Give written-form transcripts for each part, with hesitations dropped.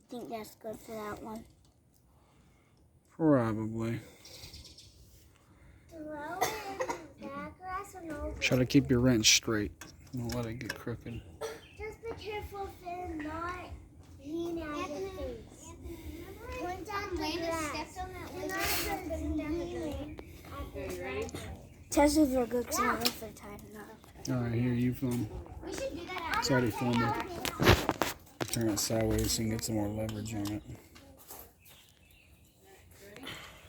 think that's good for that one. Probably. Try to keep your wrench straight. Don't let it get crooked. Just be careful if they're not leaning out of your face. Point down the grass. Test if they're good because I don't know if they're tight enough. Alright, here you film. We should do that. It's already filming. Turn it sideways so you can get some more leverage on it.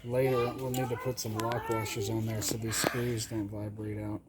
Later, we'll need to put some lock washers on there so these screws don't vibrate out.